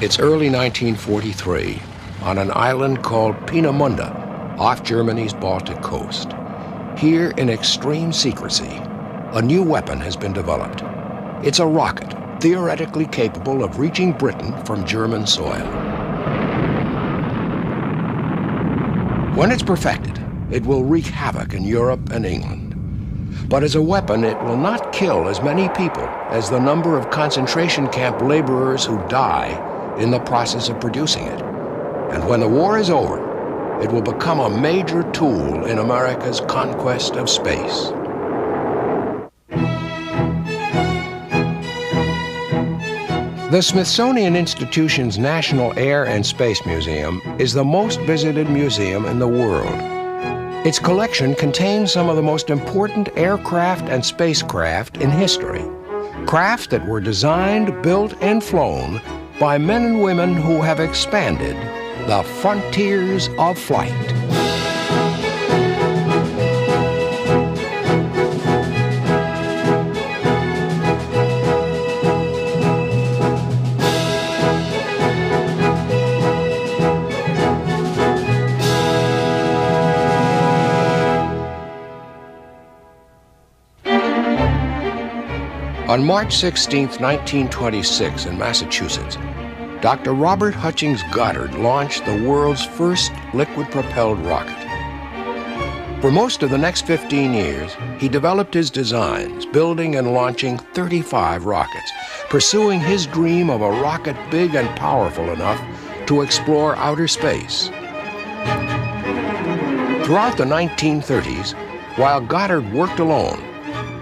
It's early 1943 on an island called Peenemünde off Germany's Baltic coast. Here, in extreme secrecy, a new weapon has been developed. It's a rocket theoretically capable of reaching Britain from German soil. When it's perfected, it will wreak havoc in Europe and England. But as a weapon, it will not kill as many people as the number of concentration camp laborers who die in the process of producing it. And when the war is over, it will become a major tool in America's conquest of space. The Smithsonian Institution's National Air and Space Museum is the most visited museum in the world. Its collection contains some of the most important aircraft and spacecraft in history. Craft that were designed, built, and flown by men and women who have expanded the frontiers of flight. On March 16, 1926, in Massachusetts, Dr. Robert Hutchings Goddard launched the world's first liquid-propelled rocket. For most of the next 15 years, he developed his designs, building and launching 35 rockets, pursuing his dream of a rocket big and powerful enough to explore outer space. Throughout the 1930s, while Goddard worked alone,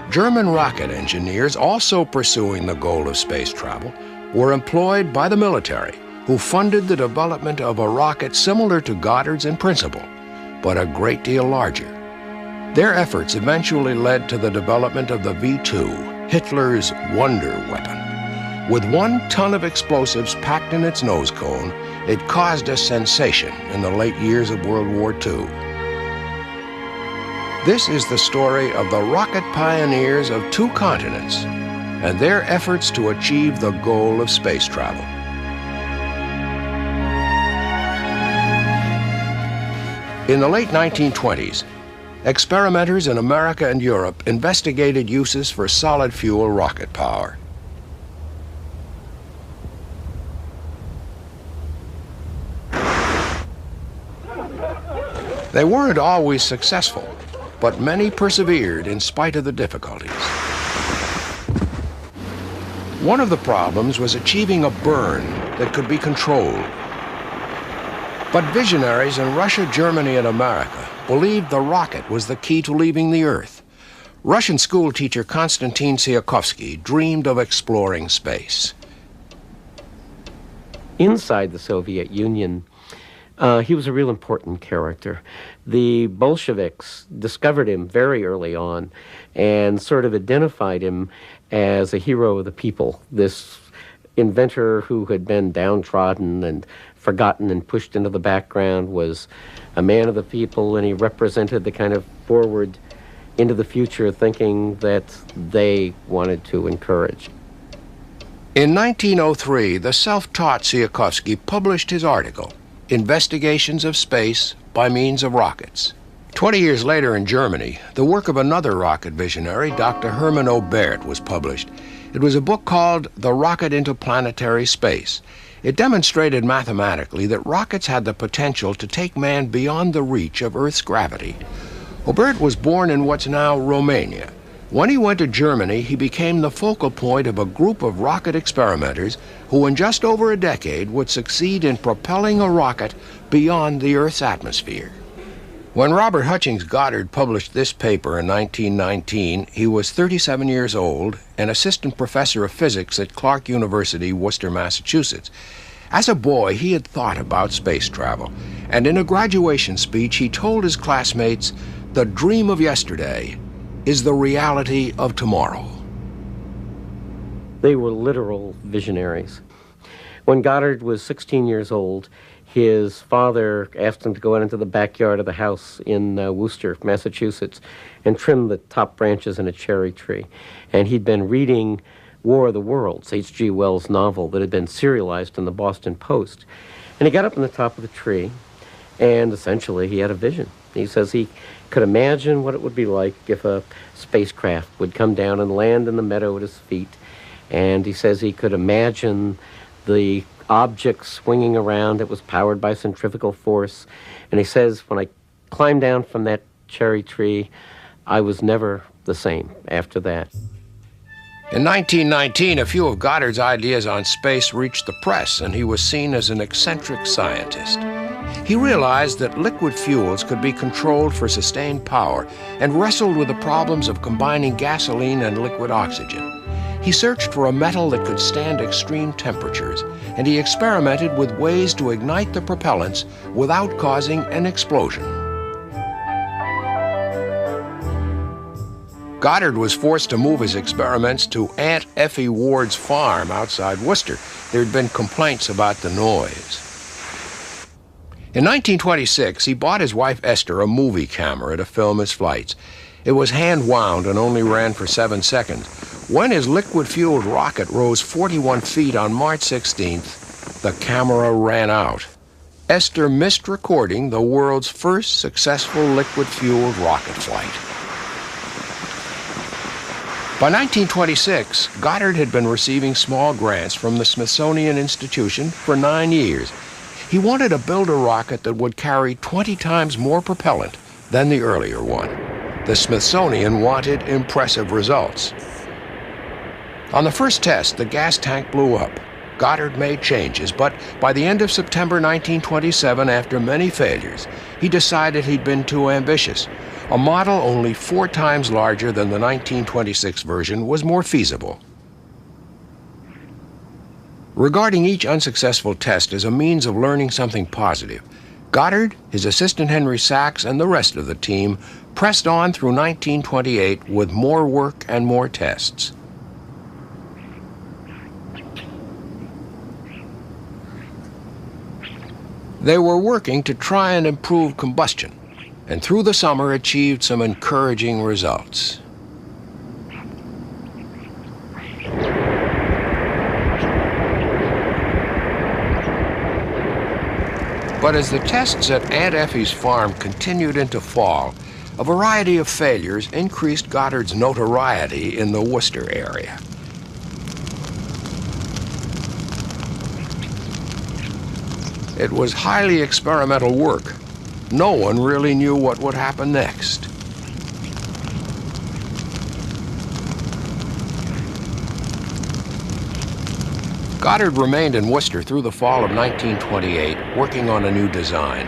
German rocket engineers, also pursuing the goal of space travel, were employed by the military, who funded the development of a rocket similar to Goddard's in principle, but a great deal larger. Their efforts eventually led to the development of the V-2, Hitler's wonder weapon. With 1 ton of explosives packed in its nose cone, it caused a sensation in the late years of World War II. This is the story of the rocket pioneers of 2 continents and their efforts to achieve the goal of space travel. In the late 1920s, experimenters in America and Europe investigated uses for solid fuel rocket power. They weren't always successful, but many persevered in spite of the difficulties. One of the problems was achieving a burn that could be controlled. But visionaries in Russia, Germany, and America believed the rocket was the key to leaving the Earth. Russian schoolteacher Konstantin Tsiolkovsky dreamed of exploring space. Inside the Soviet Union, he was a real important character. The Bolsheviks discovered him very early on and sort of identified him as a hero of the people, this inventor who had been downtrodden and forgotten and pushed into the background was a man of the people, and he represented the kind of forward into the future thinking that they wanted to encourage. In 1903, the self-taught Tsiolkovsky published his article, Investigations of Space by Means of Rockets. 20 years later in Germany, the work of another rocket visionary, Dr. Hermann Oberth, was published. It was a book called The Rocket into Planetary Space. It demonstrated mathematically that rockets had the potential to take man beyond the reach of Earth's gravity. Oberth was born in what's now Romania. When he went to Germany, he became the focal point of a group of rocket experimenters who in just over a decade would succeed in propelling a rocket beyond the Earth's atmosphere. When Robert Hutchings Goddard published this paper in 1919, he was 37 years old and assistant professor of physics at Clark University, Worcester, Massachusetts. As a boy, he had thought about space travel, and in a graduation speech, he told his classmates, "The dream of yesterday is the reality of tomorrow." They were literal visionaries. When Goddard was 16 years old, his father asked him to go out into the backyard of the house in Worcester, Massachusetts, and trim the top branches in a cherry tree. And he'd been reading War of the Worlds, H.G. Wells' novel that had been serialized in the Boston Post. And he got up on the top of the tree, and essentially he had a vision. He says he could imagine what it would be like if a spacecraft would come down and land in the meadow at his feet. And he says he could imagine the object swinging around that was powered by centrifugal force. And he says, when I climbed down from that cherry tree, I was never the same after that. In 1919, a few of Goddard's ideas on space reached the press, and he was seen as an eccentric scientist. He realized that liquid fuels could be controlled for sustained power and wrestled with the problems of combining gasoline and liquid oxygen. He searched for a metal that could stand extreme temperatures, and he experimented with ways to ignite the propellants without causing an explosion. Goddard was forced to move his experiments to Aunt Effie Ward's farm outside Worcester. There had been complaints about the noise. In 1926, he bought his wife Esther a movie camera to film his flights. It was hand-wound and only ran for 7 seconds. When his liquid-fueled rocket rose 41 feet on March 16th, the camera ran out. Esther missed recording the world's first successful liquid-fueled rocket flight. By 1926, Goddard had been receiving small grants from the Smithsonian Institution for 9 years. He wanted to build a rocket that would carry 20 times more propellant than the earlier one. The Smithsonian wanted impressive results. On the first test, the gas tank blew up. Goddard made changes, but by the end of September 1927, after many failures, he decided he'd been too ambitious. A model only 4 times larger than the 1926 version was more feasible. Regarding each unsuccessful test as a means of learning something positive, Goddard, his assistant Henry Sachs, and the rest of the team pressed on through 1928 with more work and more tests. They were working to try and improve combustion, and through the summer achieved some encouraging results. But as the tests at Aunt Effie's farm continued into fall, a variety of failures increased Goddard's notoriety in the Worcester area. It was highly experimental work. No one really knew what would happen next. Goddard remained in Worcester through the fall of 1928, working on a new design.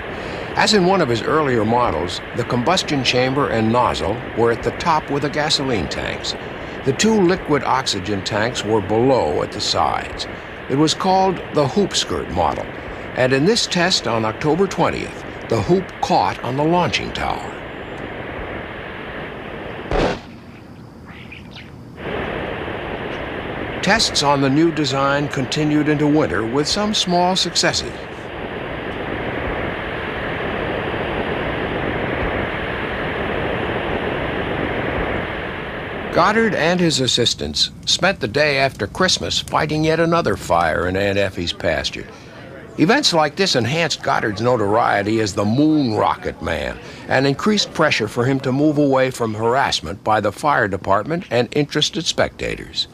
As in one of his earlier models, the combustion chamber and nozzle were at the top with the gasoline tanks. The 2 liquid oxygen tanks were below at the sides. It was called the hoop skirt model, and in this test on October 20th, the hoop caught on the launching tower. Tests on the new design continued into winter with some small successes. Goddard and his assistants spent the day after Christmas fighting yet another fire in Aunt Effie's pasture. Events like this enhanced Goddard's notoriety as the Moon Rocket Man and increased pressure for him to move away from harassment by the fire department and interested spectators.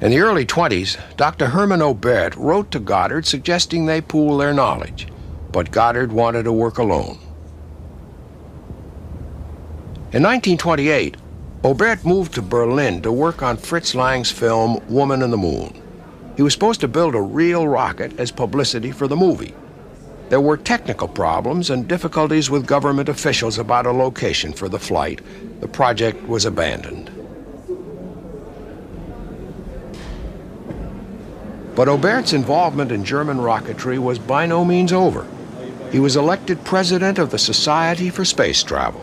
In the early 20s, Dr. Herman Aubert wrote to Goddard suggesting they pool their knowledge, but Goddard wanted to work alone. In 1928, Aubert moved to Berlin to work on Fritz Lang's film Woman in the Moon. He was supposed to build a real rocket as publicity for the movie. There were technical problems and difficulties with government officials about a location for the flight. The project was abandoned. But Aubert's involvement in German rocketry was by no means over. He was elected president of the Society for Space Travel.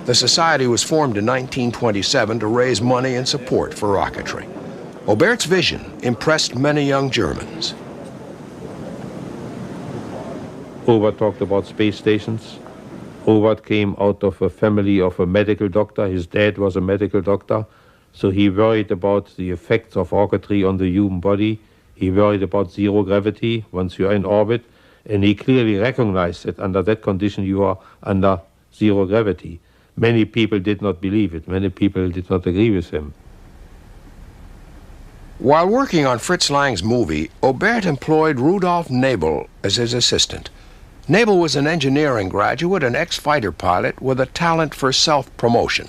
The society was formed in 1927 to raise money and support for rocketry. Aubert's vision impressed many young Germans. Aubert talked about space stations. Robert came out of a family of a medical doctor. His dad was a medical doctor, so he worried about the effects of rocketry on the human body. He worried about zero gravity once you are in orbit, and he clearly recognized that under that condition you are under zero gravity. Many people did not believe it. Many people did not agree with him. While working on Fritz Lang's movie, Aubert employed Rudolf Nabel as his assistant. Nabel was an engineering graduate and ex-fighter pilot with a talent for self-promotion.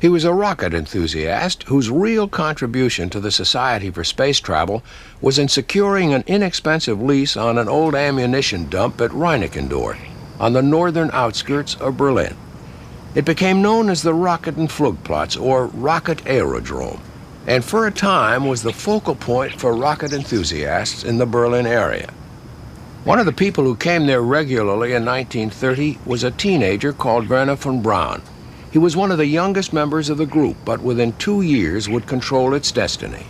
He was a rocket enthusiast whose real contribution to the Society for Space Travel was in securing an inexpensive lease on an old ammunition dump at Reinickendorf, on the northern outskirts of Berlin. It became known as the Rocket and Flugplatz, or Rocket Aerodrome, and for a time was the focal point for rocket enthusiasts in the Berlin area. One of the people who came there regularly in 1930 was a teenager called Werner von Braun. He was one of the youngest members of the group, but within 2 years would control its destiny.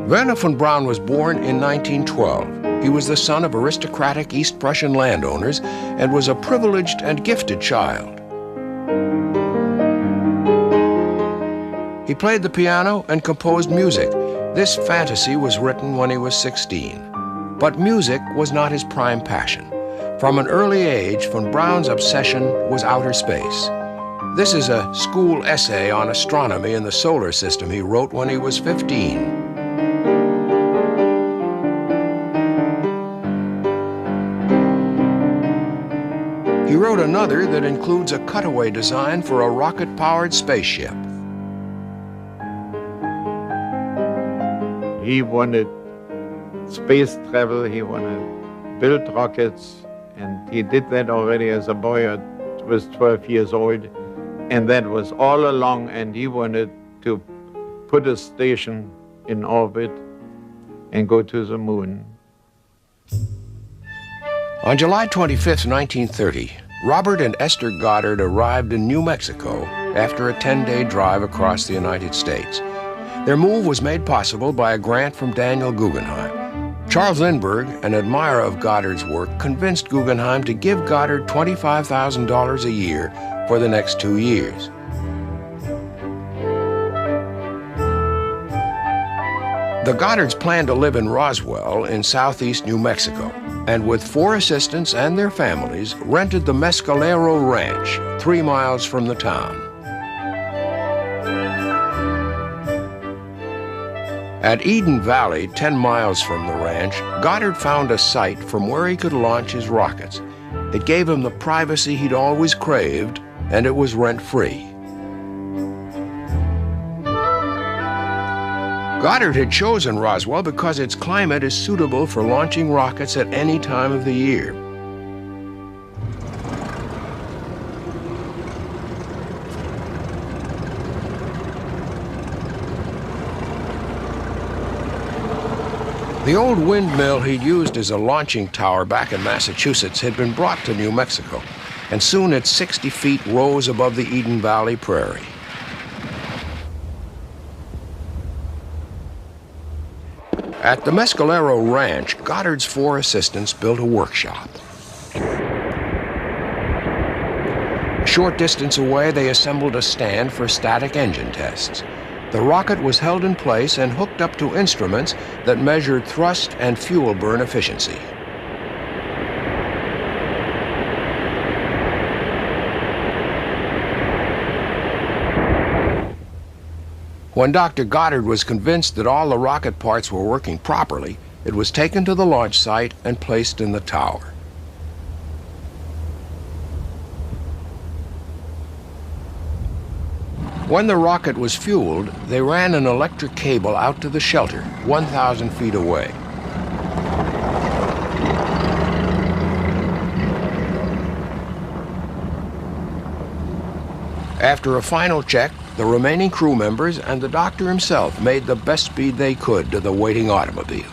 Werner von Braun was born in 1912. He was the son of aristocratic East Prussian landowners and was a privileged and gifted child. He played the piano and composed music. This fantasy was written when he was 16. But music was not his prime passion. From an early age, von Braun's obsession was outer space. This is a school essay on astronomy in the solar system he wrote when he was 15. He wrote another that includes a cutaway design for a rocket-powered spaceship. He wanted space travel, he wanted to build rockets, and he did that already as a boy. He was 12 years old, and that was all along, and he wanted to put a station in orbit and go to the moon. On July 25, 1930, Robert and Esther Goddard arrived in New Mexico after a 10-day drive across the United States. Their move was made possible by a grant from Daniel Guggenheim. Charles Lindbergh, an admirer of Goddard's work, convinced Guggenheim to give Goddard $25,000 a year for the next 2 years. The Goddards planned to live in Roswell in southeast New Mexico, and with 4 assistants and their families, rented the Mescalero Ranch, 3 miles from the town. At Eden Valley, 10 miles from the ranch, Goddard found a site from where he could launch his rockets. It gave him the privacy he'd always craved, and it was rent-free. Goddard had chosen Roswell because its climate is suitable for launching rockets at any time of the year. The old windmill he'd used as a launching tower back in Massachusetts had been brought to New Mexico, and soon its 60 feet rose above the Eden Valley prairie. At the Mescalero Ranch, Goddard's 4 assistants built a workshop. A short distance away, they assembled a stand for static engine tests. The rocket was held in place and hooked up to instruments that measured thrust and fuel burn efficiency. When Dr. Goddard was convinced that all the rocket parts were working properly, it was taken to the launch site and placed in the tower. When the rocket was fueled, they ran an electric cable out to the shelter, 1,000 feet away. After a final check, the remaining crew members and the doctor himself made the best speed they could to the waiting automobile.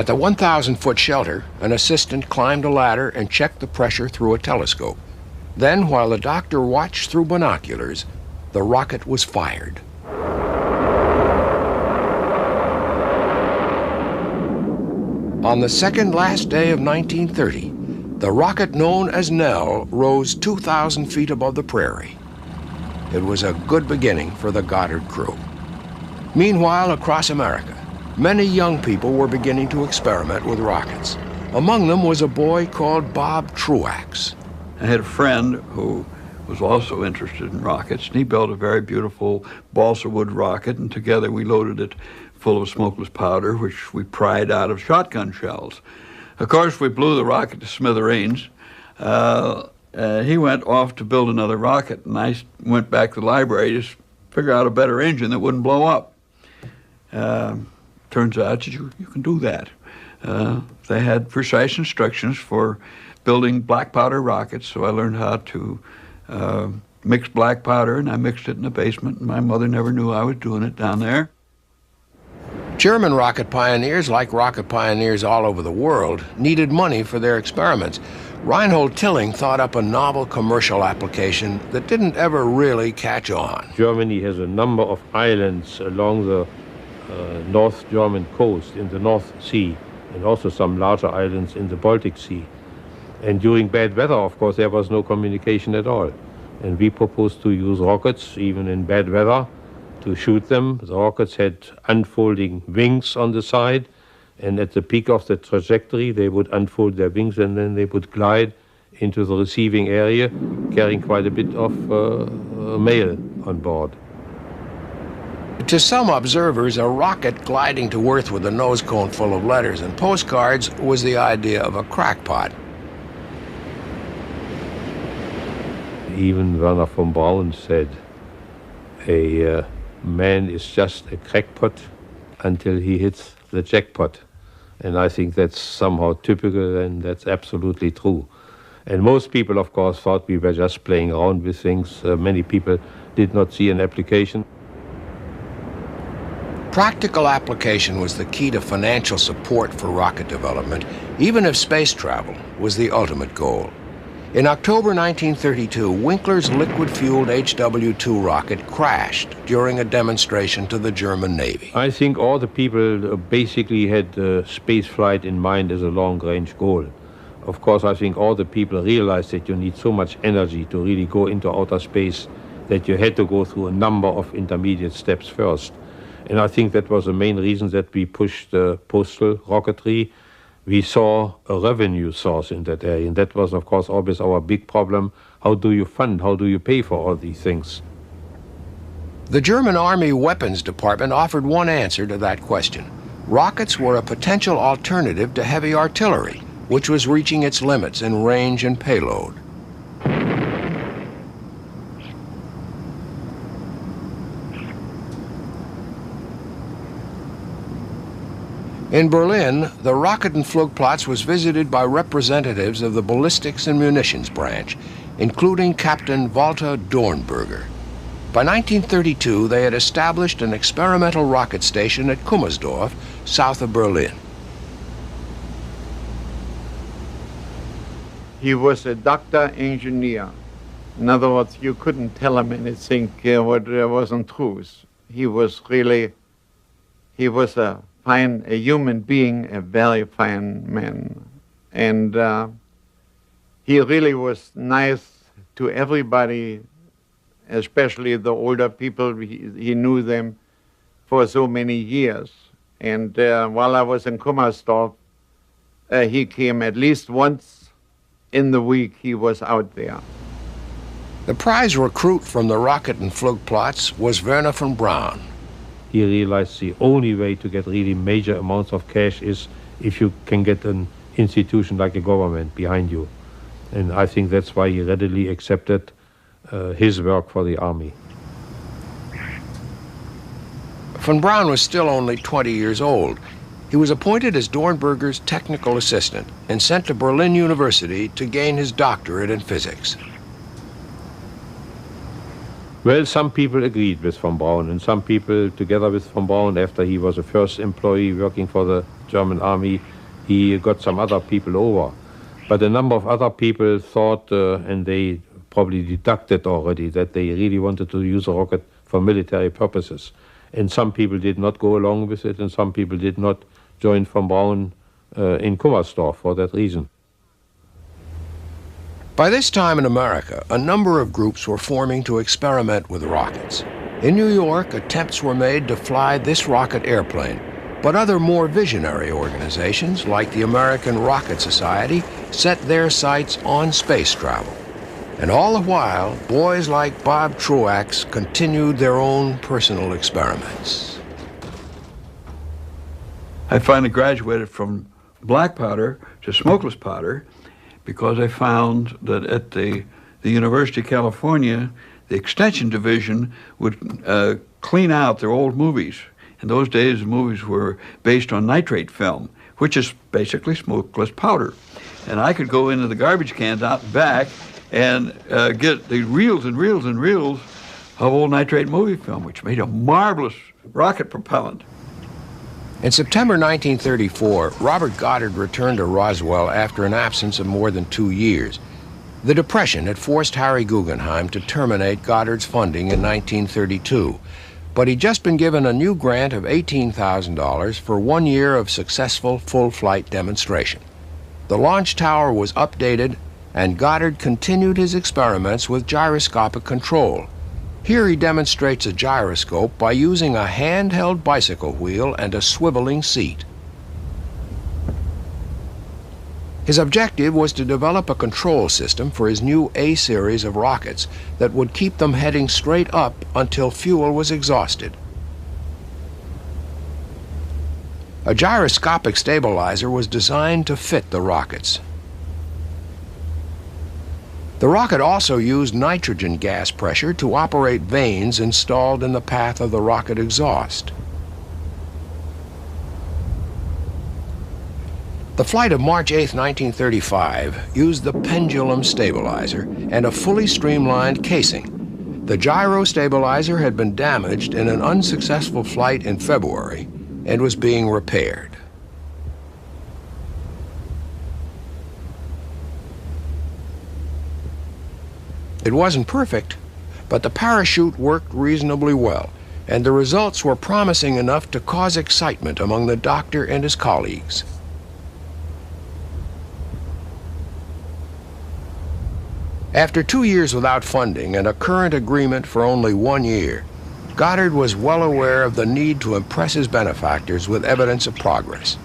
At the 1,000-foot shelter, an assistant climbed a ladder and checked the pressure through a telescope. Then, while the doctor watched through binoculars, the rocket was fired. On the second last day of 1930, the rocket known as Nell rose 2,000 feet above the prairie. It was a good beginning for the Goddard crew. Meanwhile, across America, many young people were beginning to experiment with rockets. Among them was a boy called Bob Truax. I had a friend who was also interested in rockets, and he built a very beautiful balsa wood rocket, and together we loaded it full of smokeless powder, which we pried out of shotgun shells. Of course, we blew the rocket to smithereens. He went off to build another rocket, and I went back to the library to figure out a better engine that wouldn't blow up. Turns out that you can do that. They had precise instructions for building black powder rockets, so I learned how to mix black powder, and I mixed it in the basement, and my mother never knew I was doing it down there. German rocket pioneers, like rocket pioneers all over the world, needed money for their experiments. Reinhold Tilling thought up a novel commercial application that didn't ever really catch on. Germany has a number of islands along the North German coast in the North Sea, and also some larger islands in the Baltic Sea. And during bad weather, of course, there was no communication at all. And we proposed to use rockets, even in bad weather, to shoot them. The rockets had unfolding wings on the side, and at the peak of the trajectory, they would unfold their wings, and then they would glide into the receiving area, carrying quite a bit of mail on board. To some observers, a rocket gliding to Earth with a nose cone full of letters and postcards was the idea of a crackpot. Even Werner von Braun said, a man is just a crackpot until he hits the jackpot. And I think that's somehow typical, and that's absolutely true. And most people, of course, thought we were just playing around with things. Many people did not see an application. Practical application was the key to financial support for rocket development, even if space travel was the ultimate goal. In October 1932, Winkler's liquid-fueled HW-2 rocket crashed during a demonstration to the German Navy. I think all the people basically had space flight in mind as a long-range goal. Of course, I think all the people realized that you need so much energy to really go into outer space that you had to go through a number of intermediate steps first. And I think that was the main reason that we pushed postal rocketry. We saw a revenue source in that area, and that was, of course, always our big problem. How do you fund? How do you pay for all these things? The German Army Weapons Department offered one answer to that question. Rockets were a potential alternative to heavy artillery, which was reaching its limits in range and payload. In Berlin, the Rocket and Flugplatz was visited by representatives of the Ballistics and Munitions Branch, including Captain Walter Dornberger. By 1932, they had established an experimental rocket station at Kummersdorf, south of Berlin. He was a doctor engineer. In other words, you couldn't tell him anything what wasn't true. He was a human being, a very fine man. And he really was nice to everybody, especially the older people. He knew them for so many years. And while I was in Kummersdorf, he came at least once in the week. He was out there. The prize recruit from the Rocket and Flugplatz was Werner von Braun. He realized the only way to get really major amounts of cash is if you can get an institution like a government behind you. And I think that's why he readily accepted his work for the army. Von Braun was still only 20 years old. He was appointed as Dornberger's technical assistant and sent to Berlin University to gain his doctorate in physics. Well, some people agreed with von Braun, and some people, together with von Braun, after he was the first employee working for the German army, he got some other people over. But a number of other people thought, and they probably deducted already, that they really wanted to use a rocket for military purposes. And some people did not go along with it, and some people did not join von Braun in Kummersdorf for that reason. By this time in America, a number of groups were forming to experiment with rockets. In New York, attempts were made to fly this rocket airplane, but other more visionary organizations, like the American Rocket Society, set their sights on space travel. And all the while, boys like Bob Truax continued their own personal experiments. I finally graduated from black powder to smokeless powder because I found that at the University of California, the Extension Division would clean out their old movies. In those days, the movies were based on nitrate film, which is basically smokeless powder. And I could go into the garbage cans out and back and get the reels and reels and reels of old nitrate movie film, which made a marvelous rocket propellant. In September 1934, Robert Goddard returned to Roswell after an absence of more than 2 years. The Depression had forced Harry Guggenheim to terminate Goddard's funding in 1932, but he'd just been given a new grant of $18,000 for 1 year of successful full-flight demonstration. The launch tower was updated, and Goddard continued his experiments with gyroscopic control. Here he demonstrates a gyroscope by using a handheld bicycle wheel and a swiveling seat. His objective was to develop a control system for his new A series of rockets that would keep them heading straight up until fuel was exhausted. A gyroscopic stabilizer was designed to fit the rockets. The rocket also used nitrogen gas pressure to operate vanes installed in the path of the rocket exhaust. The flight of March 8, 1935, used the pendulum stabilizer and a fully streamlined casing. The gyro stabilizer had been damaged in an unsuccessful flight in February and was being repaired. It wasn't perfect, but the parachute worked reasonably well, and the results were promising enough to cause excitement among the doctor and his colleagues. After 2 years without funding and a current agreement for only 1 year, Goddard was well aware of the need to impress his benefactors with evidence of progress.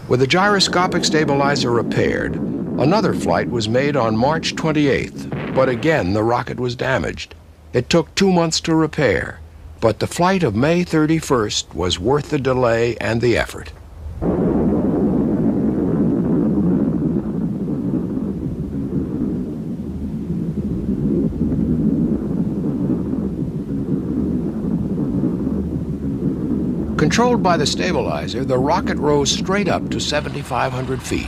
With the gyroscopic stabilizer repaired, another flight was made on March 28th, but again the rocket was damaged. It took 2 months to repair, but the flight of May 31st was worth the delay and the effort. Controlled by the stabilizer, the rocket rose straight up to 7,500 feet.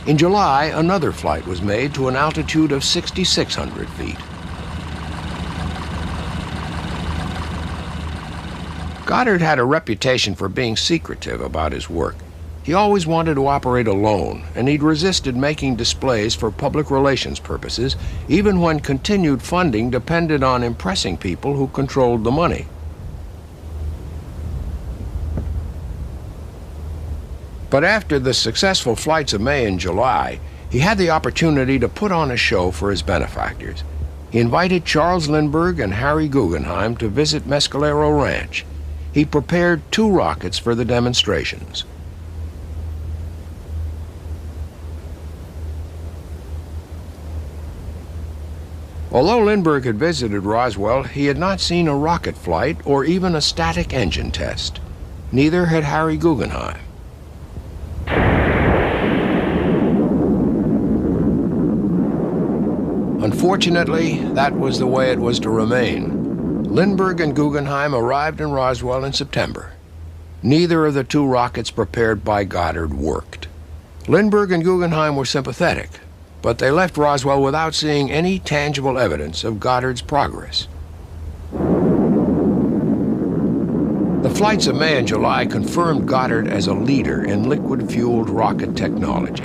In July, another flight was made to an altitude of 6,600 feet. Goddard had a reputation for being secretive about his work. He always wanted to operate alone, and he'd resisted making displays for public relations purposes, even when continued funding depended on impressing people who controlled the money. But after the successful flights of May and July, he had the opportunity to put on a show for his benefactors. He invited Charles Lindbergh and Harry Guggenheim to visit Mescalero Ranch. He prepared 2 rockets for the demonstrations. Although Lindbergh had visited Roswell, he had not seen a rocket flight or even a static engine test. Neither had Harry Guggenheim. Unfortunately, that was the way it was to remain. Lindbergh and Guggenheim arrived in Roswell in September. Neither of the 2 rockets prepared by Goddard worked. Lindbergh and Guggenheim were sympathetic, but they left Roswell without seeing any tangible evidence of Goddard's progress. flights of May and July confirmed Goddard as a leader in liquid-fueled rocket technology.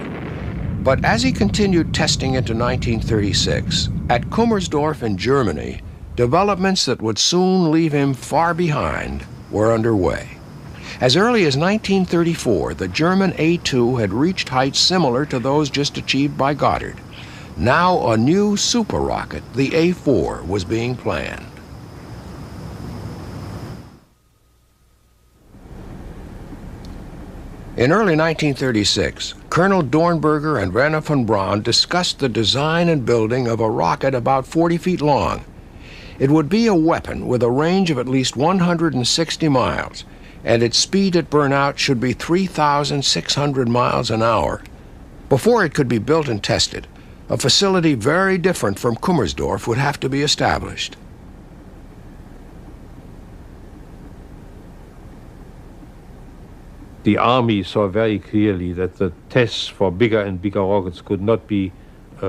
But as he continued testing into 1936, at Kummersdorf in Germany, developments that would soon leave him far behind were underway. As early as 1934, the German A-2 had reached heights similar to those just achieved by Goddard. Now a new super rocket, the A-4, was being planned. In early 1936, Colonel Dornberger and Werner von Braun discussed the design and building of a rocket about 40 feet long. It would be a weapon with a range of at least 160 miles, and its speed at burnout should be 3,600 miles an hour. Before it could be built and tested, a facility very different from Kummersdorf would have to be established. The Army saw very clearly that the tests for bigger and bigger rockets could not be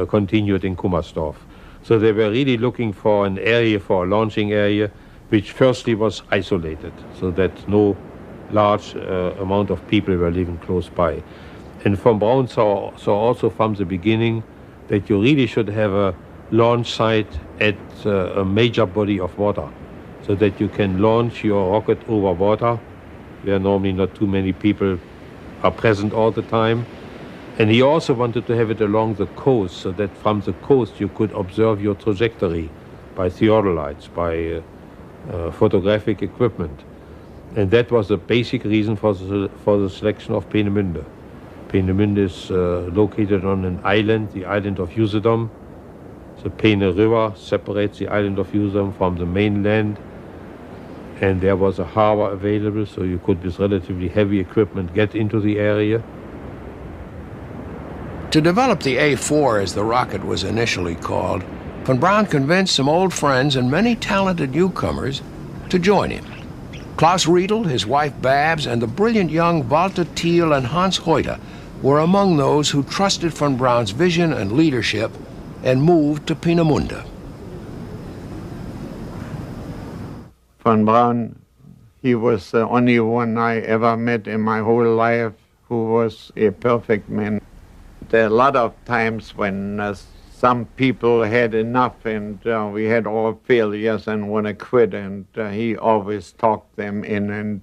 continued in Kummersdorf. So they were really looking for an area, for a launching area, which firstly was isolated, so that no large amount of people were living close by. And von Braun saw also from the beginning that you really should have a launch site at a major body of water, so that you can launch your rocket over water, where normally not too many people are present all the time. And he also wanted to have it along the coast, so that from the coast you could observe your trajectory by theodolites, by photographic equipment. And that was the basic reason for the selection of Peenemünde. Peenemünde is located on an island, the island of Usedom. The Peene River separates the island of Usedom from the mainland. And there was a harbor available, so you could, with relatively heavy equipment, get into the area. To develop the A-4, as the rocket was initially called, von Braun convinced some old friends and many talented newcomers to join him. Klaus Riedel, his wife Babs, and the brilliant young Walter Thiel and Hans Hoyte were among those who trusted von Braun's vision and leadership and moved to Peenemünde. Von Braun, he was the only one I ever met in my whole life who was a perfect man. There are a lot of times when some people had enough and we had all failures and want to quit, and he always talked them in, and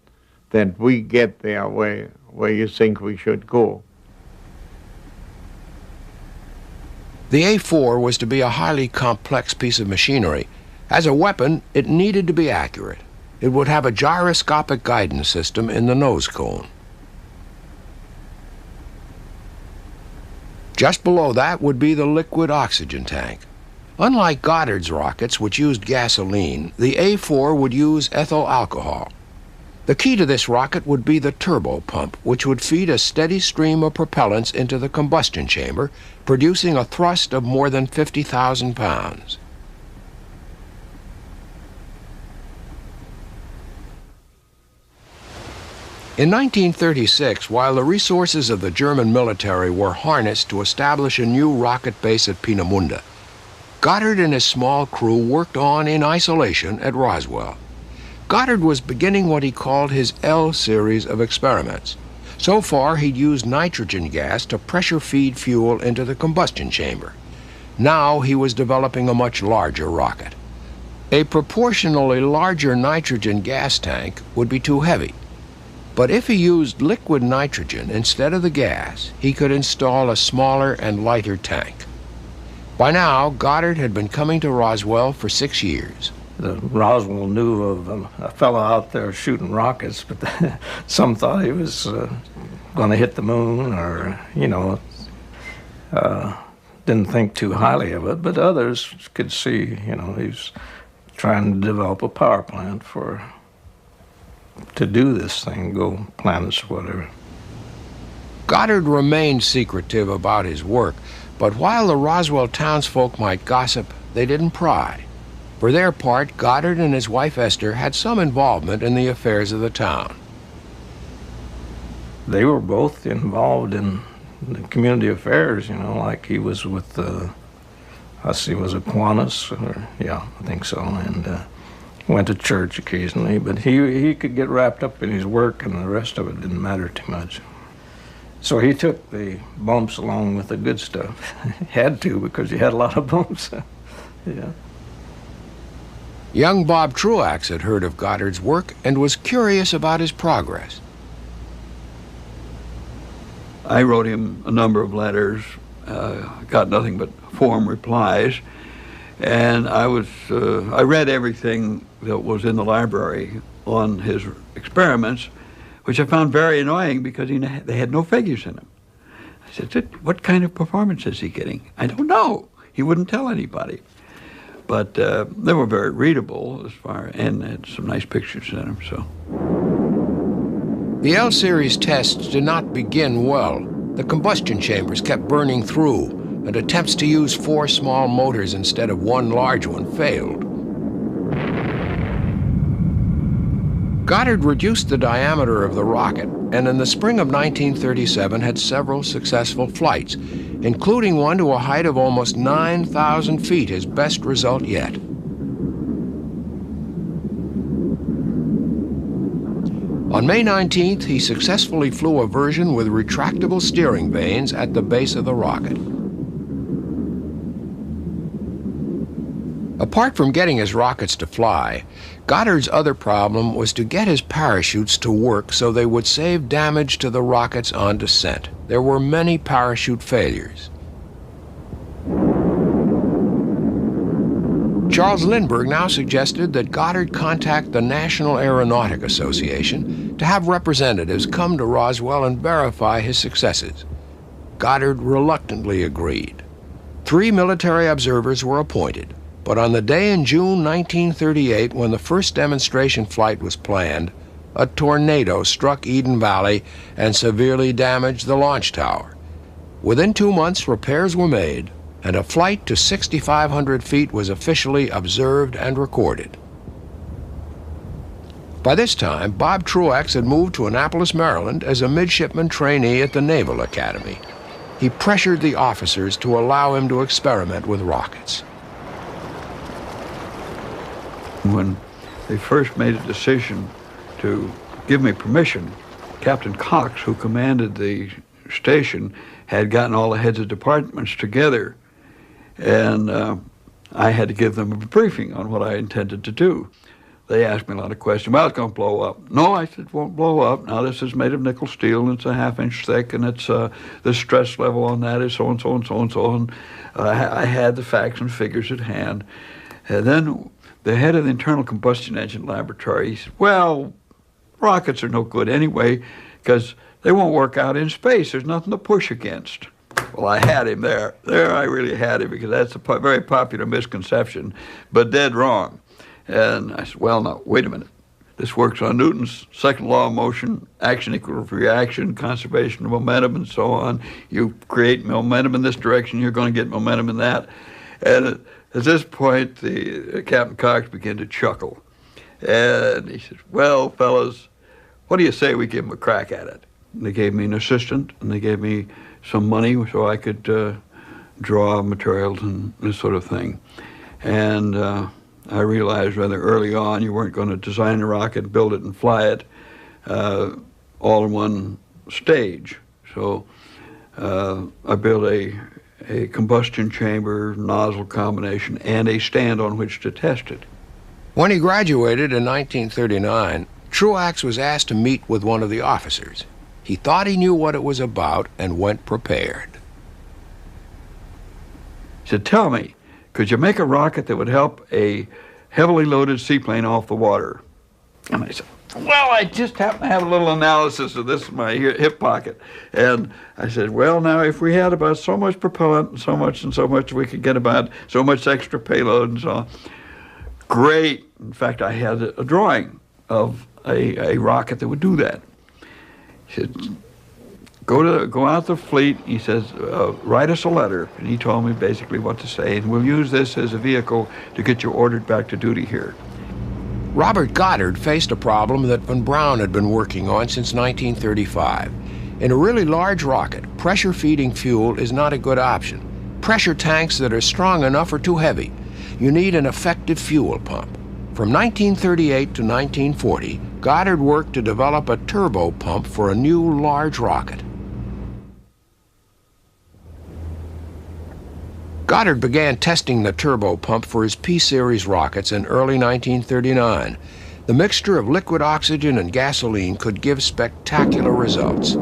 that we get there where you think we should go. The A-4 was to be a highly complex piece of machinery. As a weapon, it needed to be accurate. It would have a gyroscopic guidance system in the nose cone. Just below that would be the liquid oxygen tank. Unlike Goddard's rockets, which used gasoline, the A-4 would use ethyl alcohol. The key to this rocket would be the turbo pump, which would feed a steady stream of propellants into the combustion chamber, producing a thrust of more than 50,000 pounds. In 1936, while the resources of the German military were harnessed to establish a new rocket base at Peenemünde, Goddard and his small crew worked on in isolation at Roswell. Goddard was beginning what he called his L series of experiments. So far, he'd used nitrogen gas to pressure feed fuel into the combustion chamber. Now he was developing a much larger rocket. A proportionally larger nitrogen gas tank would be too heavy. But if he used liquid nitrogen instead of the gas, he could install a smaller and lighter tank. By now, Goddard had been coming to Roswell for 6 years. Roswell knew of a fellow out there shooting rockets, but some thought he was going to hit the moon, or, didn't think too highly of it. But others could see, he was trying to develop a power plant to do this thing, go planets or whatever. Goddard remained secretive about his work, but while the Roswell townsfolk might gossip, they didn't pry. For their part, Goddard and his wife Esther had some involvement in the affairs of the town. They were both involved in the community affairs, like he was with, was it Qantas? I think so, and went to church occasionally, but he could get wrapped up in his work, and the rest of it didn't matter too much. So he took the bumps along with the good stuff. Had to, because he had a lot of bumps. Yeah. Young Bob Truax had heard of Goddard's work and was curious about his progress. I wrote him a number of letters, got nothing but form replies, and I read everything that was in the library on his experiments, which I found very annoying because they had no figures in them. I said, what kind of performance is he getting? I don't know. He wouldn't tell anybody. But they were very readable and had some nice pictures in them, so. The L-series tests did not begin well. The combustion chambers kept burning through, and attempts to use 4 small motors instead of 1 large one failed. Goddard reduced the diameter of the rocket, and in the spring of 1937 had several successful flights, including one to a height of almost 9,000 feet, his best result yet. On May 19th, he successfully flew a version with retractable steering vanes at the base of the rocket. Apart from getting his rockets to fly, Goddard's other problem was to get his parachutes to work so they would save damage to the rockets on descent. There were many parachute failures. Charles Lindbergh now suggested that Goddard contact the National Aeronautic Association to have representatives come to Roswell and verify his successes. Goddard reluctantly agreed. 3 military observers were appointed, but on the day in June 1938 when the first demonstration flight was planned, a tornado struck Eden Valley and severely damaged the launch tower. Within 2 months, repairs were made, and a flight to 6,500 feet was officially observed and recorded. By this time, Bob Truax had moved to Annapolis, Maryland as a midshipman trainee at the Naval Academy. He pressured the officers to allow him to experiment with rockets. When they first made a decision to give me permission, Captain Cox, who commanded the station, had gotten all the heads of departments together, and I had to give them a briefing on what I intended to do. They asked me a lot of questions. Well, it's going to blow up. No, I said, it won't blow up. Now, this is made of nickel steel, and it's a ½ inch thick, and it's the stress level on that is so and so and so and so. And I had the facts and figures at hand. And then the head of the internal combustion engine laboratory, he said, well, rockets are no good anyway, because they won't work out in space. There's nothing to push against. Well, I had him there. There I really had him, because that's a very popular misconception, but dead wrong. And I said, well, no, wait a minute. This works on Newton's second law of motion, action equals reaction, conservation of momentum, and so on. You create momentum in this direction, you're going to get momentum in that. And at this point, the Captain Cox began to chuckle. And he said, well, fellas, what do you say we give him a crack at it? And they gave me an assistant, and they gave me some money so I could draw materials and this sort of thing. And I realized rather early on you weren't going to design a rocket, build it, and fly it all in one stage. So I built a combustion chamber, nozzle combination, and a stand on which to test it. When he graduated in 1939, Truax was asked to meet with one of the officers. He thought he knew what it was about and went prepared. He said, tell me, could you make a rocket that would help a heavily loaded seaplane off the water? And I said, well, I just happen to have a little analysis of this in my hip pocket. And I said, well, now, if we had about so much propellant and so much, we could get about so much extra payload and so on. Great. In fact, I had a drawing of a rocket that would do that. He said, go out to the fleet. He says, write us a letter. And he told me basically what to say. And we'll use this as a vehicle to get you ordered back to duty here. Robert Goddard faced a problem that Von Braun had been working on since 1935. In a really large rocket, pressure-feeding fuel is not a good option. Pressure tanks that are strong enough are too heavy. You need an effective fuel pump. From 1938 to 1940, Goddard worked to develop a turbo pump for a new large rocket. Goddard began testing the turbo pump for his P-series rockets in early 1939. The mixture of liquid oxygen and gasoline could give spectacular results.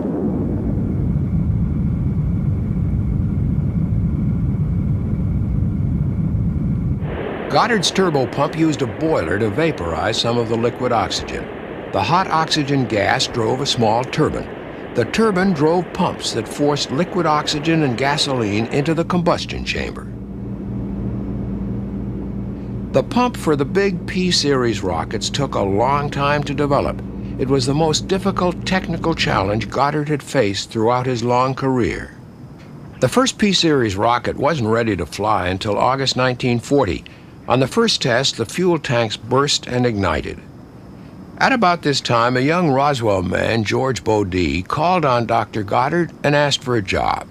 Goddard's turbo pump used a boiler to vaporize some of the liquid oxygen. The hot oxygen gas drove a small turbine. The turbine drove pumps that forced liquid oxygen and gasoline into the combustion chamber. The pump for the big P-series rockets took a long time to develop. It was the most difficult technical challenge Goddard had faced throughout his long career. The first P-series rocket wasn't ready to fly until August 1940. On the first test, the fuel tanks burst and ignited. At about this time, a young Roswell man, George Bodie, called on Dr. Goddard and asked for a job.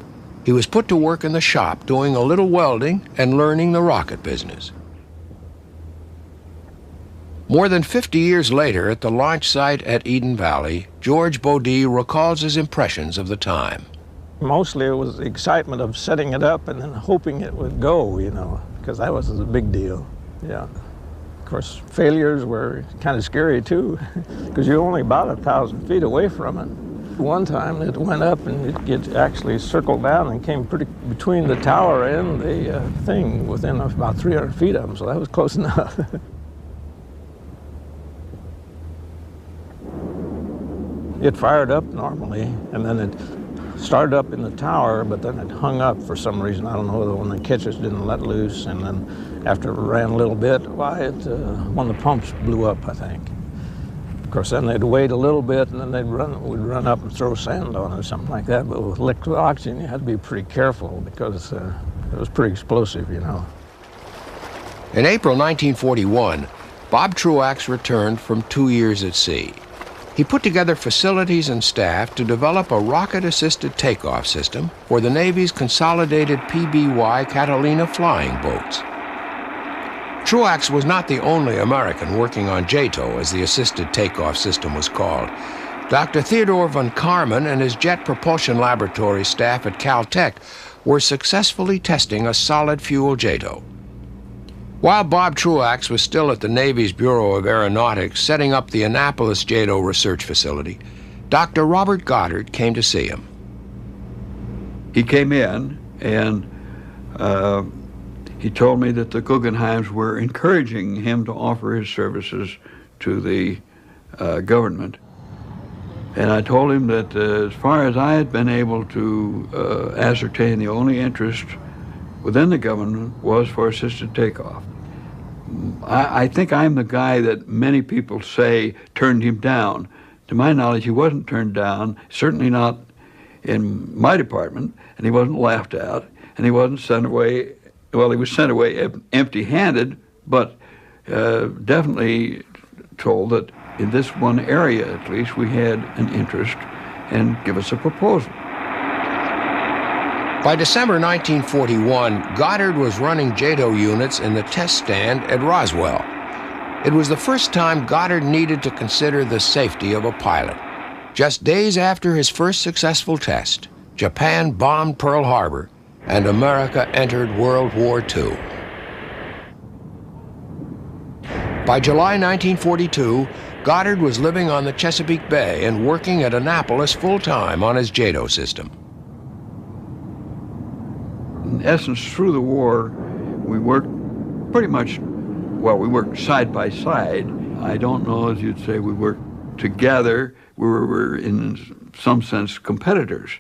He was put to work in the shop doing a little welding and learning the rocket business. More than 50 years later, at the launch site at Eden Valley, George Bodie recalls his impressions of the time. Mostly it was the excitement of setting it up and then hoping it would go, you know, because that was a big deal. Yeah. Of course, failures were kind of scary too, because you're only about 1,000 feet away from it. One time it went up and it actually circled down and came pretty between the tower and the thing within about 300 feet of them, so that was close enough. It fired up normally, and then it started up in the tower, but then it hung up for some reason. I don't know whether when the catches didn't let loose, and then after it ran a little bit, why one of the pumps blew up, I think. Of course, then they'd wait a little bit, and then we'd run up and throw sand on it or something like that. But with liquid oxygen, you had to be pretty careful because it was pretty explosive, you know. In April 1941, Bob Truax returned from 2 years at sea. He put together facilities and staff to develop a rocket-assisted takeoff system for the Navy's consolidated PBY Catalina flying boats. Truax was not the only American working on JATO, as the assisted takeoff system was called. Dr. Theodore von Karman and his Jet Propulsion Laboratory staff at Caltech were successfully testing a solid-fuel JATO. While Bob Truax was still at the Navy's Bureau of Aeronautics setting up the Annapolis JATO Research Facility, Dr. Robert Goddard came to see him. He came in and he told me that the Guggenheims were encouraging him to offer his services to the government. And I told him that as far as I had been able to ascertain, the only interest within the government was for assisted takeoff. I think I'm the guy that many people say turned him down. To my knowledge, he wasn't turned down, certainly not in my department, and he wasn't laughed at, and he wasn't sent away. Well, he was sent away empty-handed, but definitely told that in this one area, at least, we had an interest and give us a proposal. By December 1941, Goddard was running JATO units in the test stand at Roswell. It was the first time Goddard needed to consider the safety of a pilot. Just days after his first successful test, Japan bombed Pearl Harbor, and America entered World War II. By July 1942, Goddard was living on the Chesapeake Bay and working at Annapolis full-time on his JATO system. In essence, through the war, we worked pretty much, well, we worked side by side. I don't know, as you'd say, we worked together. We were in some sense, competitors.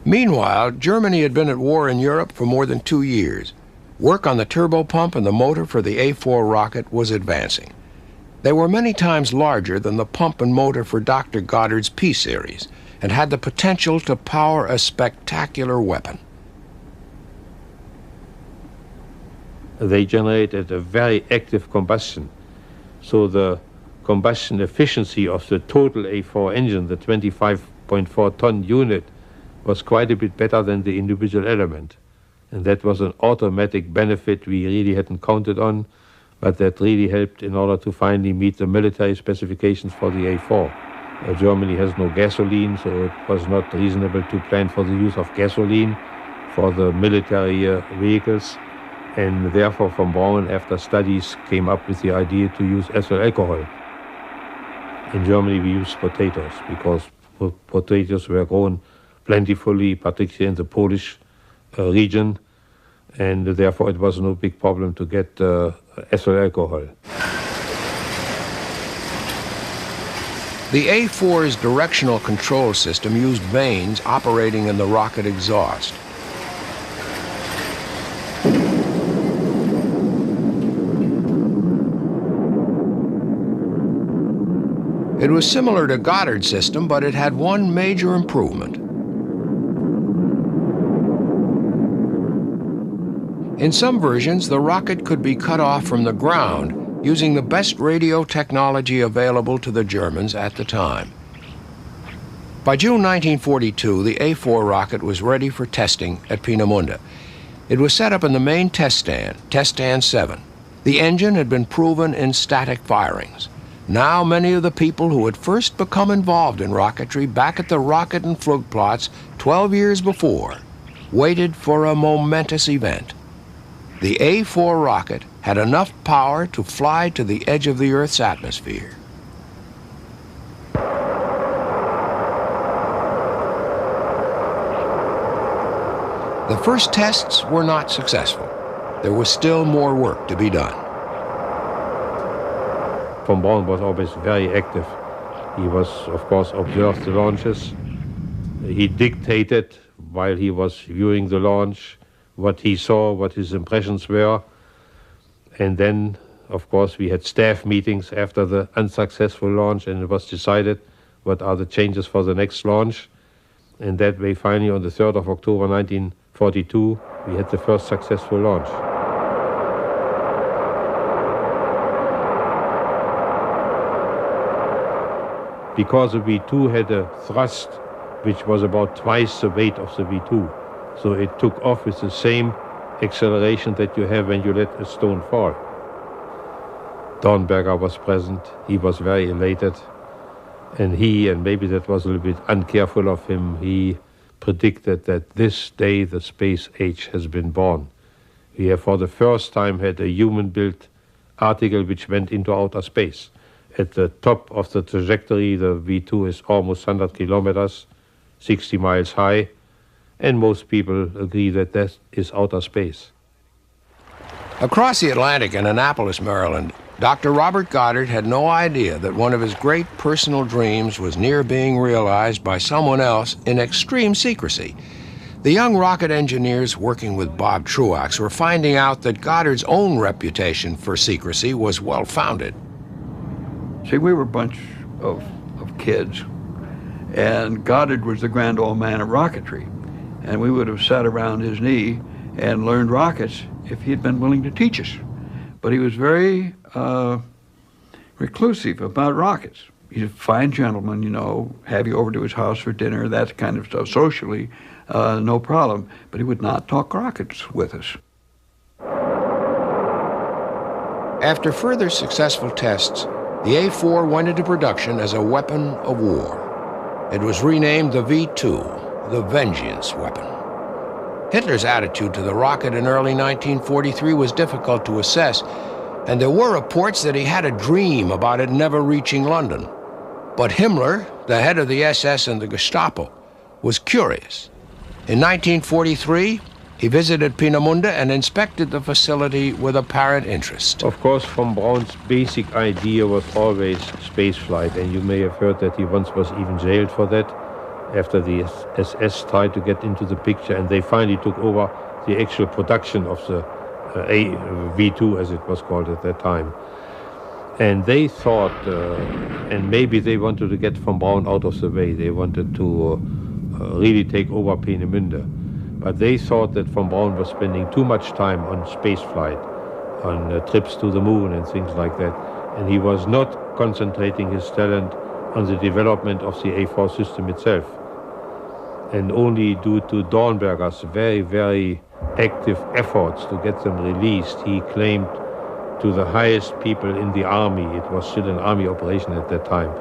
Meanwhile, Germany had been at war in Europe for more than 2 years. Work on the turbopump and the motor for the A-4 rocket was advancing. They were many times larger than the pump and motor for Dr. Goddard's P-series, and had the potential to power a spectacular weapon. They generated a very active combustion. So the combustion efficiency of the total A4 engine, the 25.4-ton unit, was quite a bit better than the individual element. And that was an automatic benefit we really hadn't counted on, but that really helped in order to finally meet the military specifications for the A4. Germany has no gasoline, so it was not reasonable to plan for the use of gasoline for the military vehicles. And therefore, von Braun, after studies, came up with the idea to use ethyl alcohol. In Germany, we used potatoes because potatoes were grown plentifully, particularly in the Polish region, and therefore it was no big problem to get ethyl alcohol. The A4's directional control system used vanes operating in the rocket exhaust. It was similar to Goddard's system, but it had one major improvement. In some versions, the rocket could be cut off from the ground using the best radio technology available to the Germans at the time. By June 1942, the A4 rocket was ready for testing at Peenemünde. It was set up in the main test stand 7. The engine had been proven in static firings. Now many of the people who had first become involved in rocketry back at the Rocket and Flugplatz 12 years before waited for a momentous event. The A4 rocket had enough power to fly to the edge of the Earth's atmosphere. The first tests were not successful. There was still more work to be done. Von Braun was always very active. He was, of course, observed the launches. He dictated while he was viewing the launch what he saw, what his impressions were. And then, of course, we had staff meetings after the unsuccessful launch, and it was decided what are the changes for the next launch. And that way, finally, on the 3rd of October 1942, we had the first successful launch. Because the V2 had a thrust which was about twice the weight of the V2. So it took off with the same acceleration that you have when you let a stone fall. Dornberger was present. He was very elated. And maybe that was a little bit uncareful of him, he predicted that this day the space age has been born. We have for the first time had a human-built article which went into outer space. At the top of the trajectory, the V2 is almost 100 kilometers, 60 miles high, and most people agree that that is outer space. Across the Atlantic in Annapolis, Maryland, Dr. Robert Goddard had no idea that one of his great personal dreams was near being realized by someone else in extreme secrecy. The young rocket engineers working with Bob Truax were finding out that Goddard's own reputation for secrecy was well-founded. See, we were a bunch of kids, and Goddard was the grand old man of rocketry, and we would have sat around his knee and learned rockets if he had been willing to teach us. But he was very reclusive about rockets. He's a fine gentleman, you know, have you over to his house for dinner, that kind of stuff. Socially, no problem, but he would not talk rockets with us. After further successful tests, the A4 went into production as a weapon of war. It was renamed the V2, the Vengeance weapon. Hitler's attitude to the rocket in early 1943 was difficult to assess, and there were reports that he had a dream about it never reaching London. But Himmler, the head of the SS and the Gestapo, was curious. In 1943, he visited Peenemünde and inspected the facility with apparent interest. Of course, von Braun's basic idea was always spaceflight, and you may have heard that he once was even jailed for that after the SS tried to get into the picture, and they finally took over the actual production of the V2, as it was called at that time. And they thought, and maybe they wanted to get von Braun out of the way, they wanted to really take over Peenemünde. But they thought that von Braun was spending too much time on spaceflight, on trips to the moon and things like that. And he was not concentrating his talent on the development of the A4 system itself. And only due to Dornberger's very, very active efforts to get them released, he claimed to the highest people in the army, it was still an army operation at that time,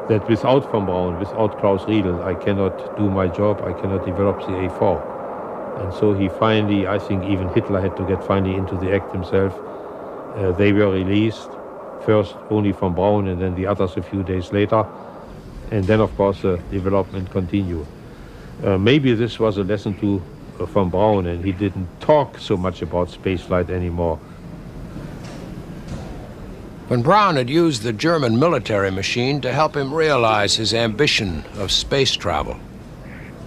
that without von Braun, without Klaus Riedel, I cannot do my job, I cannot develop the A4. And so he finally, I think even Hitler had to get finally into the act himself. They were released, first only von Braun and then the others a few days later. And then, of course, the development continued. Maybe this was a lesson to von Braun, and he didn't talk so much about spaceflight anymore. Von Braun had used the German military machine to help him realize his ambition of space travel.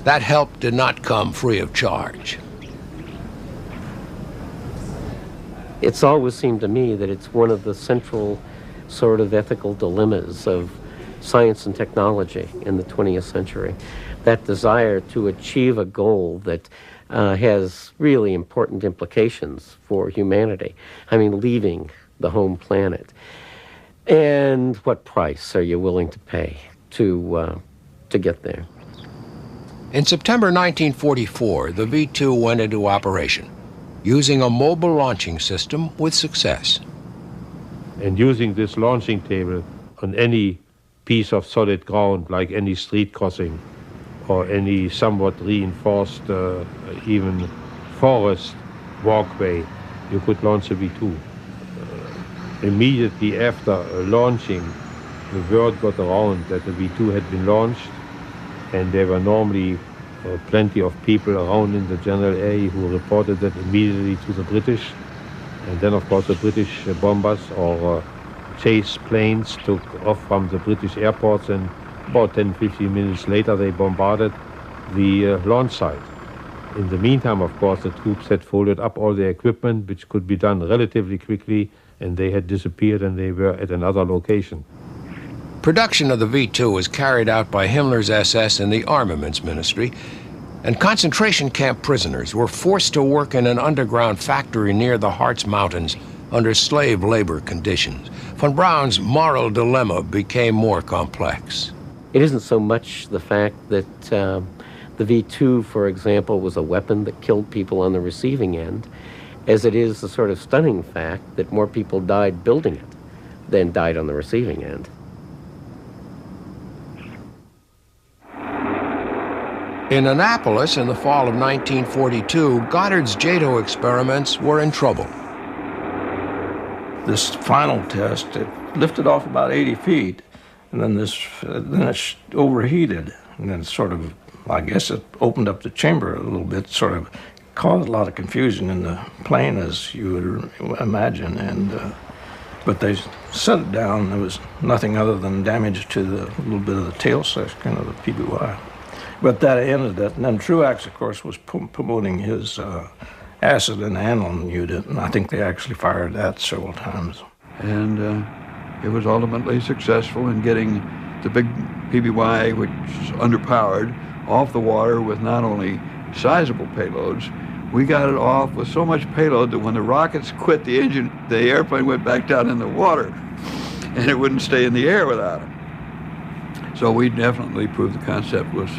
That help did not come free of charge. It's always seemed to me that it's one of the central sort of ethical dilemmas of science and technology in the 20th century. That desire to achieve a goal that has really important implications for humanity. I mean, leaving the home planet. And what price are you willing to pay to get there? In September 1944, the V-2 went into operation, using a mobile launching system with success. And using this launching table on any piece of solid ground, like any street crossing or any somewhat reinforced, even forest walkway, you could launch a V-2. Immediately after launching, the word got around that the V-2 had been launched, and there were normally plenty of people around in the general area who reported that immediately to the British. And then, of course, the British bombers or chase planes took off from the British airports, and about 10-15 minutes later they bombarded the launch site. In the meantime, of course, the troops had folded up all their equipment, which could be done relatively quickly, and they had disappeared and they were at another location. Production of the V-2 was carried out by Himmler's SS and the Armaments Ministry, and concentration camp prisoners were forced to work in an underground factory near the Harz Mountains under slave labor conditions. Von Braun's moral dilemma became more complex. It isn't so much the fact that the V-2, for example, was a weapon that killed people on the receiving end, as it is the sort of stunning fact that more people died building it than died on the receiving end. In Annapolis in the fall of 1942, Goddard's JATO experiments were in trouble. This final test, it lifted off about 80 feet, and then it overheated, and then sort of, I guess it opened up the chamber a little bit, sort of caused a lot of confusion in the plane, as you would imagine, and but they set it down. There was nothing other than damage to the little bit of the tail section of the PBY. But that ended it. And then Truax, of course, was promoting his acid and aniline unit, and I think they actually fired that several times. And it was ultimately successful in getting the big PBY, which is underpowered, off the water with not only sizable payloads, we got it off with so much payload that when the rockets quit the engine, the airplane went back down in the water, and it wouldn't stay in the air without it. So we definitely proved the concept was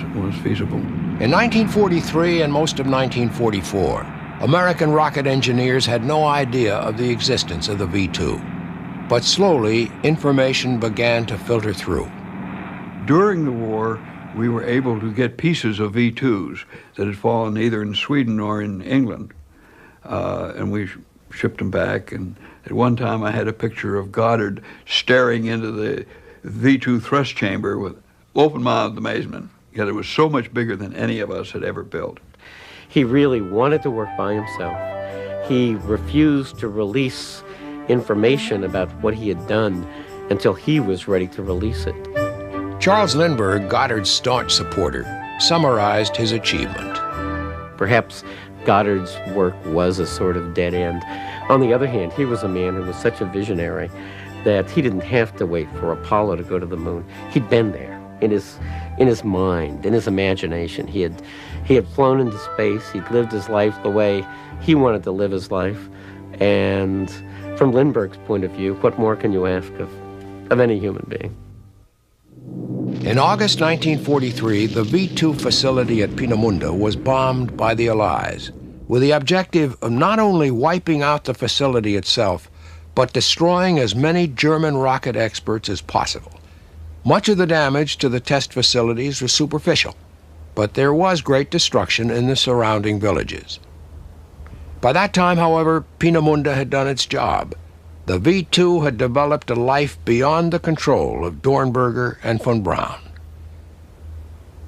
feasible. In 1943 and most of 1944, American rocket engineers had no idea of the existence of the V-2. But slowly, information began to filter through. During the war, we were able to get pieces of V-2s that had fallen either in Sweden or in England, and we shipped them back. And at one time, I had a picture of Goddard staring into the V-2 thrust chamber with open-mouthed amazement, because it was so much bigger than any of us had ever built. He really wanted to work by himself. He refused to release information about what he had done until he was ready to release it. Charles Lindbergh, Goddard's staunch supporter, summarized his achievement. Perhaps Goddard's work was a sort of dead end. On the other hand, he was a man who was such a visionary that he didn't have to wait for Apollo to go to the moon. He'd been there in his mind, in his imagination. He had flown into space. He'd lived his life the way he wanted to live his life. And from Lindbergh's point of view, what more can you ask of any human being? In August 1943, the V-2 facility at Peenemünde was bombed by the Allies, with the objective of not only wiping out the facility itself, but destroying as many German rocket experts as possible. Much of the damage to the test facilities was superficial, but there was great destruction in the surrounding villages. By that time, however, Peenemünde had done its job. The V-2 had developed a life beyond the control of Dornberger and von Braun.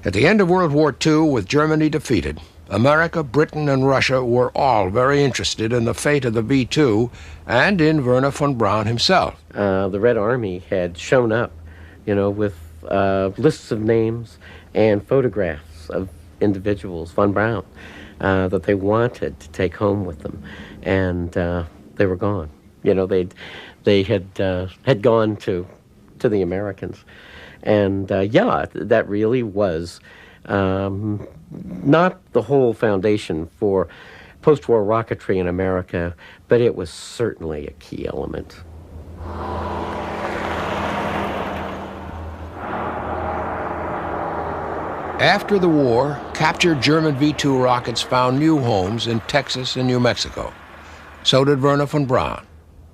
At the end of World War II, with Germany defeated, America, Britain, and Russia were all very interested in the fate of the V-2 and in Werner von Braun himself. The Red Army had shown up, with lists of names and photographs of individuals, von Braun, that they wanted to take home with them, and they were gone. They had gone to the Americans, and that really was not the whole foundation for post-war rocketry in America, but it was certainly a key element. After the war, captured German V-2 rockets found new homes in Texas and New Mexico. So did Werner von Braun,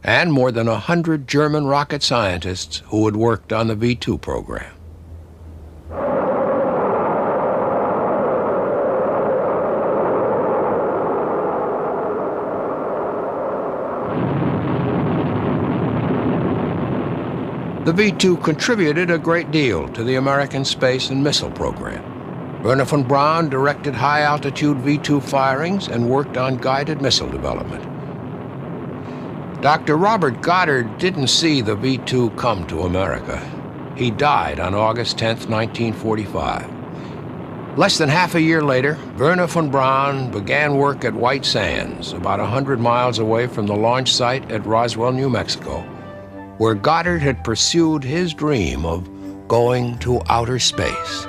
and more than 100 German rocket scientists who had worked on the V-2 program. The V-2 contributed a great deal to the American space and missile program. Werner von Braun directed high-altitude V-2 firings and worked on guided missile development. Dr. Robert Goddard didn't see the V-2 come to America. He died on August 10, 1945. Less than half a year later, Werner von Braun began work at White Sands, about 100 miles away from the launch site at Roswell, New Mexico, where Goddard had pursued his dream of going to outer space.